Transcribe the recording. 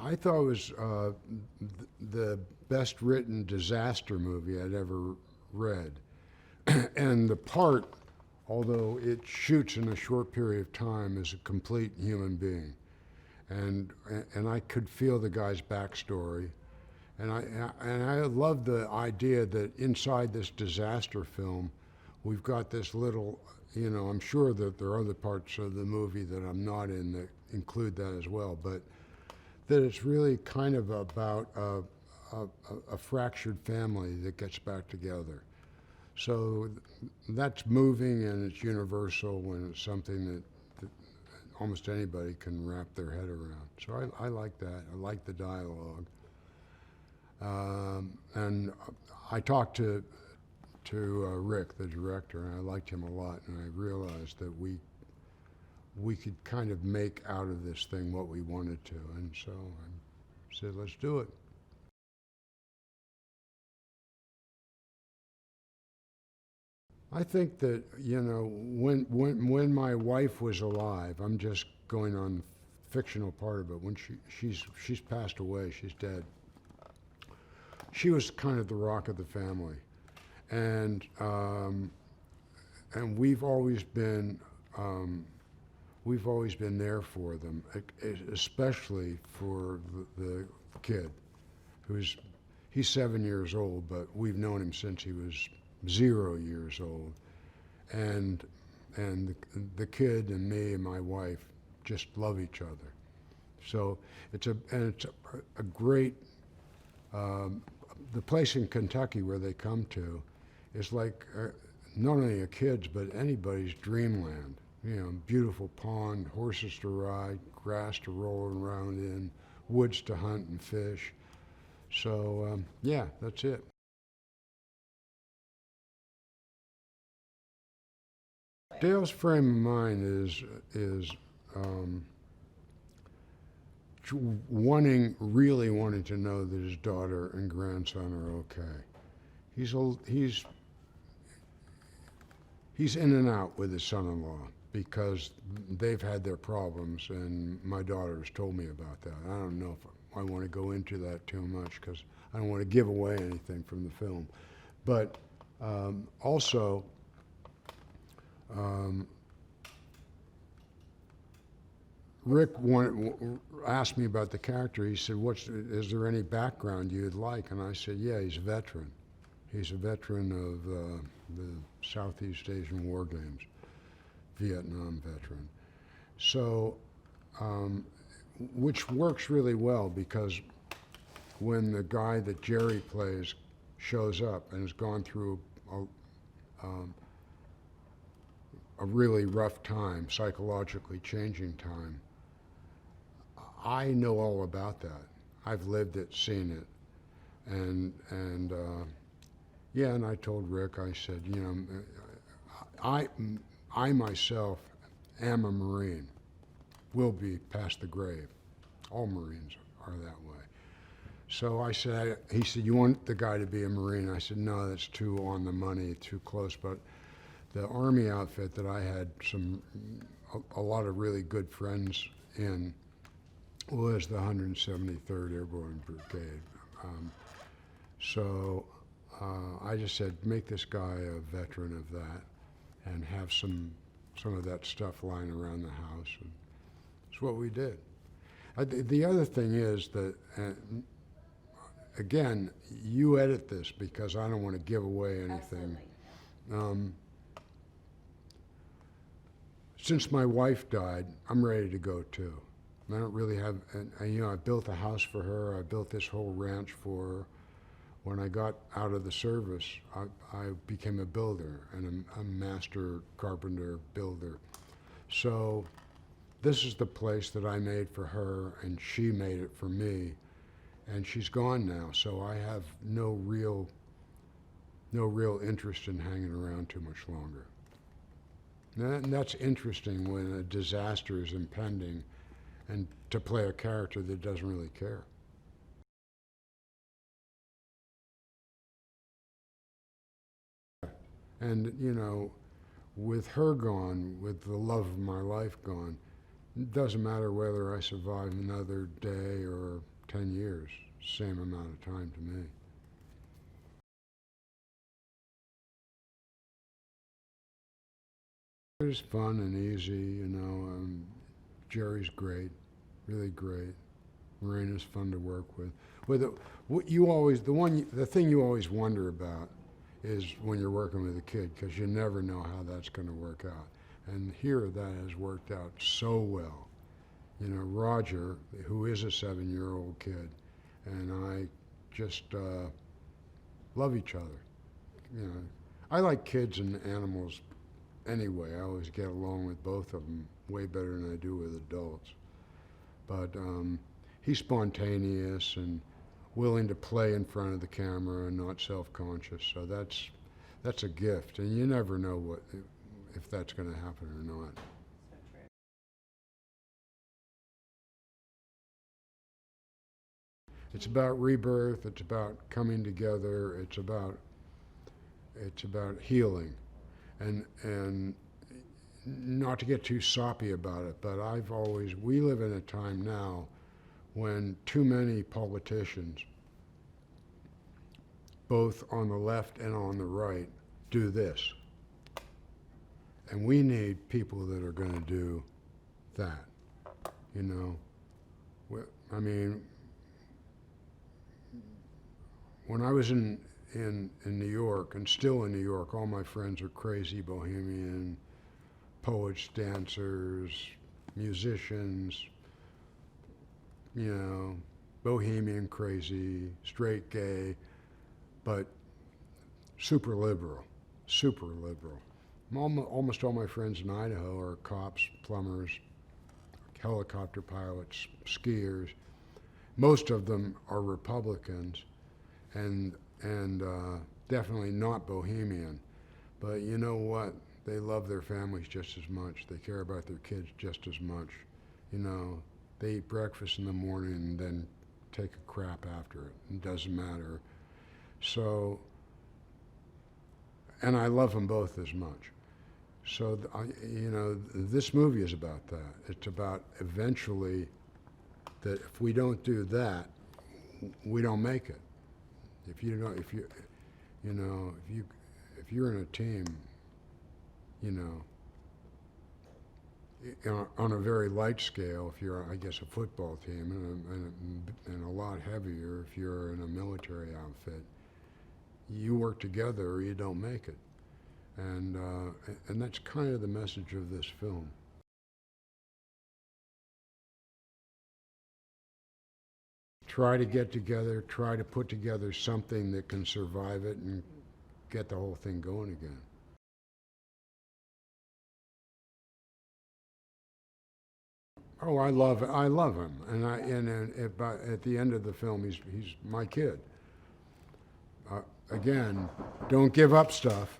I thought it was the best written disaster movie I'd ever read. And the part, although it shoots in a short period of time, is a complete human being. And, and I could feel the guy's backstory. And I love the idea that inside this disaster film, we've got this little, I'm sure that there are other parts of the movie that I'm not in that include that as well, but that it's really kind of about a fractured family that gets back together. So that's moving and it's universal and it's something that almost anybody can wrap their head around. So I like that. I like the dialogue. And I talked to Rick, the director, and I liked him a lot, and I realized that we could kind of make out of this thing what we wanted to, and so I said, let's do it. I think that, when my wife was alive, I'm just going on the fictional part of it, when she's passed away, she's dead. She was kind of the rock of the family, and we've always been there for them, especially for the kid, he's 7 years old, but we've known him since he was 0 years old, and the kid and me and my wife just love each other. So it's a great. The place in Kentucky where they come to is like not only a kid's but anybody's dreamland. Beautiful pond, horses to ride, grass to roll around in, woods to hunt and fish. So yeah, that's it. Dale's frame of mind is really wanting to know that his daughter and grandson are okay. He's in and out with his son-in-law because they've had their problems, and my daughter has told me about that. I don't know if I want to go into that too much because I don't want to give away anything from the film. But also, Rick asked me about the character. He said, is there any background you'd like? And I said, yeah, he's a veteran. He's a veteran of the Southeast Asian War Games, Vietnam veteran. So, which works really well because when the guy that Jerry plays shows up and has gone through a really rough time, psychologically changing time, I know all about that. I've lived it, seen it, and yeah. And I told Rick, I said, I myself am a Marine, will be past the grave. All Marines are that way. So I said, he said, you want the guy to be a Marine? I said, no, that's too on the money, too close. But the Army outfit that I had a lot of really good friends in was the 173rd Airborne Brigade. So I just said, make this guy a veteran of that and have some of that stuff lying around the house. And it's what we did. The other thing is that, again, you edit this because I don't want to give away anything. Since my wife died, I'm ready to go too. I don't really have, I built a house for her. I built this whole ranch for her. When I got out of the service, I became a builder and a master carpenter builder. So this is the place that I made for her, and she made it for me. And she's gone now, so I have no real interest in hanging around too much longer. And that's interesting when a disaster is impending and to play a character that doesn't really care. And, with her gone, with the love of my life gone, it doesn't matter whether I survive another day or 10 years, same amount of time to me. It was fun and easy, you know. Jerry's great, really great. Marina's fun to work with. What you always, the thing you always wonder about is when you're working with a kid, because you never know how that's going to work out. And here, that has worked out so well. You know, Roger, who is a 7-year-old kid, and I just love each other. You know, I like kids and animals anyway. I always get along with both of them way better than I do with adults. But he's spontaneous and willing to play in front of the camera and not self-conscious. So that's a gift, and you never know if that's going to happen or not. It's about rebirth. It's about coming together. It's about healing, and not to get too soppy about it, but we live in a time now when too many politicians, both on the left and on the right, do this. And we need people that are going to do that, you know. I mean, when I was in New York, and still in New York, all my friends are crazy bohemian, poets, dancers, musicians, you know, bohemian, crazy, straight, gay, but super liberal, super liberal. Almost all my friends in Idaho are cops, plumbers, helicopter pilots, skiers. Most of them are Republicans, and definitely not bohemian. But you know what? They love their families just as much. They care about their kids just as much. You know, they eat breakfast in the morning and then take a crap after it. It doesn't matter. So, and I love them both as much. So, you know, this movie is about that. It's about eventually that if we don't do that, we don't make it. If you're in a team, you know, on a very light scale, if you're, I guess, a football team, and a lot heavier if you're in a military outfit, you work together or you don't make it. And that's kind of the message of this film. Try to get together, try to put together something that can survive it and get the whole thing going again. Oh, I love him, and at the end of the film, he's my kid. Again, don't give up stuff.